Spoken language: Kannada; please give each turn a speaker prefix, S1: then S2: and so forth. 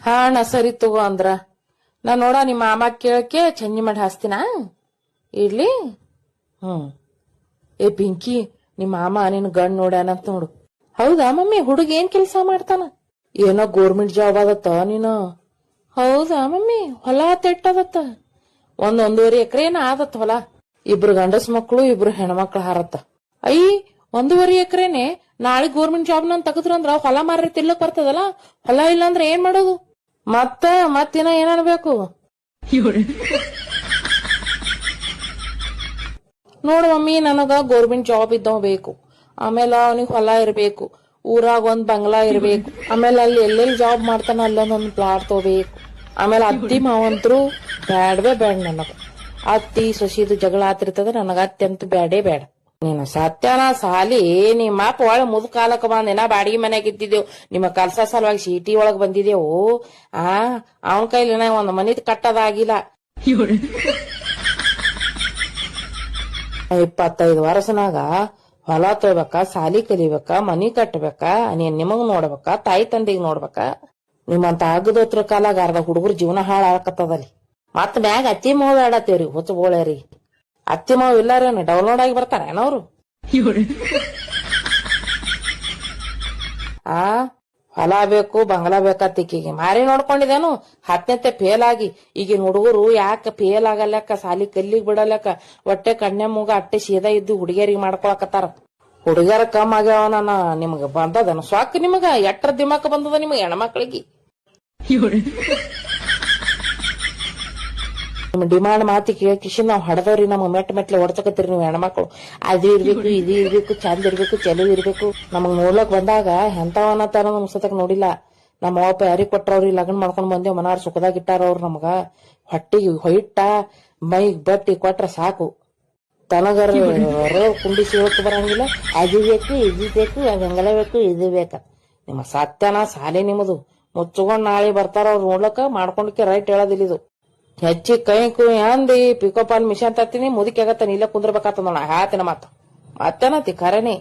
S1: ಹಾ ಅಣ್ಣ ಸರಿ ತಗೋ ಅಂದ್ರ ನಾ ನೋಡ ನಿಮ್ಮ ಮಾಮ ಕೇಳಕ್ಕೆ ಚಂಜಿ ಮಾಡಿ ಹಾಸ್ತಿನ ಇಡ್ಲಿ. ಏ ಪಿಂಕಿ, ನಿಮ್ಮ ಮಾಮ ನಿನ್ ಗಂಡ್ ನೋಡ್ಯಾನಂತ ನೋಡು. ಹೌದಾ ಮಮ್ಮಿ? ಹುಡುಗ ಏನ್ ಕೆಲ್ಸ ಮಾಡ್ತಾನ? ಏನೋ ಗೋರ್ಮೆಂಟ್ ಜಾಬ್ ಆಗತ್ತ ನೀನು. ಹೌದಾ ಮಮ್ಮಿ? ಹೊಲ ತೆಟ್ಟದತ್ತ? ಒಂದೂವರೆ ಎಕರೆ ಏನ ಆದತ್ ಹೊಲ. ಇಬ್ರು ಗಂಡಸ್ ಮಕ್ಳು ಇಬ್ರು ಹೆಣ್ಮಕ್ಳು ಹಾರತ್ತ. ಐ 1.5 ಎಕರೆನೆ? ನಾಳೆ ಗೋರ್ಮೆಂಟ್ ಜಾಬ್ ನನ್ ತಗದ್ರಂದ್ರ ಹೊಲ ಮಾರಿ ತಿಲ್ಲಕ್ ಬರ್ತದಲ್ಲ. ಹೊಲ ಇಲ್ಲಾಂದ್ರ ಏನ್ ಮಾಡೋದು? ಮತ್ತಿನ ಏನ್ ಅನ್ಬೇಕು ನೋಡು ಮಮ್ಮಿ, ನನಗ ಗೋರ್ಮೆಂಟ್ ಜಾಬ್ ಇದ್ದವ್ ಬೇಕು. ಆಮೇಲೆ ಅವನಿಗೆ ಹೊಲ ಇರ್ಬೇಕು, ಊರಾಗ ಒಂದ್ ಬಂಗ್ಲಾ ಇರ್ಬೇಕು. ಆಮೇಲೆ ಅಲ್ಲಿ ಎಲ್ಲೆಲ್ಲಿ ಜಾಬ್ ಮಾಡ್ತಾನ ಅಲ್ಲೊಂದೊಂದ್ ಪ್ಲಾಟ್ ತಗೋಬೇಕು. ಆಮೇಲೆ ಅತ್ತಿ ಮಾವಂತ್ರು ಬ್ಯಾಡ್ವೇ ಬ್ಯಾಡ ನನಗ. ಅತ್ತಿ ಸೊಸಿದು ಜಗಳ ಆತಿರ್ತದ, ನನಗ ಅತ್ತಿ ಅಂತೂ ಬ್ಯಾಡೇ ಬ್ಯಾಡ. ನೀನು ಸತ್ಯನ ಸಾಲಿ ನಿಮ್ಮ ಅಪ್ಪ ಒಳಗ ಮುದ್ಕಾಲಕ್ಕ ಬಂದೇನ ಬಾಡಿಗೆ ಮನ್ಯಾಗ ಇದ್ದಿದ್ದೇವು. ನಿಮ್ಮ ಕಲ್ಸ ಸಲುವಾಗಿ ಸಿಟಿ ಒಳಗ್ ಬಂದಿದ್ದೇವು. ಅವನ ಕೈಲಿ ಒಂದ್ ಮನಿ ಕಟ್ಟದಾಗಿಲ್ಲ. 25 ವರ್ಷನಾಗ ಹೊಲ ತೊಯ್ಬೇಕ, ಸಾಲಿ ಕಲಿಬೇಕ, ಮನಿ ಕಟ್ಟಬೇಕ, ನಿಮಗ್ ನೋಡ್ಬೇಕ, ತಾಯಿ ತಂದೆಗ್ ನೋಡ್ಬೇಕ. ನಿಮ್ಮಂತ ಆಗದೋತ್ರ ಕಾಲಾಗ ಅರ್ಧ ಹುಡುಗರು ಜೀವನ ಹಾಳ ಆಕತ್ತದಲ್ಲಿ. ಮತ್ ಮ್ಯಾಗ ಅತ್ತಿ ಮಾವ ಆಡತ್ತೇವ್ರಿ ಹುಚ್ಚಬೋಳ್ಯಾರಿ. ಅತ್ತಿ ಮಾವ್ ಇಲ್ಲಾರೇನು ಡೌನ್ಲೋಡ್ ಆಗಿ ಬರ್ತಾರ ಏನವ್ರು? ಹೊಲ ಬೇಕು ಬಂಗ್ಲಾ ಬೇಕತ್ತಿಕ್ಕಿಗೆ ಮಾರಿ ನೋಡ್ಕೊಂಡಿದೇನು? 10ನೇ ಫೇಲ್ ಆಗಿ ಈಗಿನ ಹುಡುಗರು ಯಾಕ ಫೇಲ್ ಆಗಲ್ಯಾಕ, ಸಾಲಿ ಕಲ್ಲಿಗ್ ಬಿಡಲ್ಯಾಕ, ಹೊಟ್ಟೆ ಕಣ್ಣೆ ಮೂಗ ಅಟ್ಟೆ ಸೀದಾ ಇದ್ದು ಹುಡುಗಿಯರಿಗೆ ಮಾಡ್ಕೊಳಕತ್ತಾರ. ಹುಡುಗಿಯರ ಕಮ್ ಆಗ್ಯಾವನ ನಿಮ್ಗ ಬಂದದನ ಸ್ವಾಕ್? ನಿಮಗ ಎಟ್ರ ದಿಮಾಕ ಬಂದದ ನಿಮಗ ಹೆಣ್ಮಕ್ಳಿಗೆ? ನಿಮ್ ಡಿಮಾಂಡ್ ಮಾತಿ ಕೇಳಿಕಿಶಿ ನಾವ್ ಹಡದವ್ರಿ ನಮಗ್ ಮೆಟ್ಲೆ ಹೊಡ್ತಕತ್ತೀರಿ ನೀವು ಹೆಣ್ಮಕ್ಳು. ಅದು ಇರ್ಬೇಕು, ಇದು ಇರ್ಬೇಕು, ಚಂದ ಇರ್ಬೇಕು, ಚೆಲುವ್ ಇರ್ಬೇಕು. ನಮಗ್ ನೋಡ್ಲಕ್ ಬಂದಾಗ ಎಂತವನ ತರ ನಮ್ ಸತಕ್ ನೋಡಿಲ್ಲ. ನಮ್ಮ ಅವಪ್ಪ ಯಾರಿಗ್ ಕೊಟ್ರವ್ರಿ ಲಗ್ನ ಮಾಡ್ಕೊಂಡ್ ಬಂದೇವ್, ಮನಾರ್ ಸುಖದಾಗ ಇಟ್ಟಾರ ಅವ್ರು ನಮಗ. ಹೊಟ್ಟಿಗೆ ಹೊಯ್ಟ ಮೈಗ್ ಬಟ್ಟಿ ಕೊಟ್ರ ಸಾಕು. ತನಗರ ಕುಂಡಿಸಿ ಹೋಗಕ್ ಬರಂಗಿಲ್ಲ. ಅದು ಬೇಕು, ಇದು ಬೇಕು, ಹಂಗಲ ಬೇಕು, ಇದು ಬೇಕ. ನಿಮ್ಮ ಸತ್ಯನ ಸಾಲೆ ನಿಮ್ಮದು. ಮುಚ್ಕೊಂಡ್ ನಾಳೆ ಬರ್ತಾರ ಅವ್ರು ನೋಡ್ಲಕ್ಕ, ಮಾಡ್ಕೊಂಡಕ್ಕೆ ರೈಟ್ ಹೇಳೋದಿಲ್ಲಿದು. ಹೆಚ್ಚಿ ಕೈ ಕುಯ್ ಅಂದಿ ಪಿಕೋಪಾನ್ ಮಿಷನ್ ತತ್ತೀನಿ ಮುದುಕಿ ಆಗತ್ತ, ನೀಲ ಕುಂದ್ರಬೇಕಾತ ನೋಡ ಹಾತಿನ ಮಾತು. ಮತ್ತೇನತಿ ಖರೇನೆ.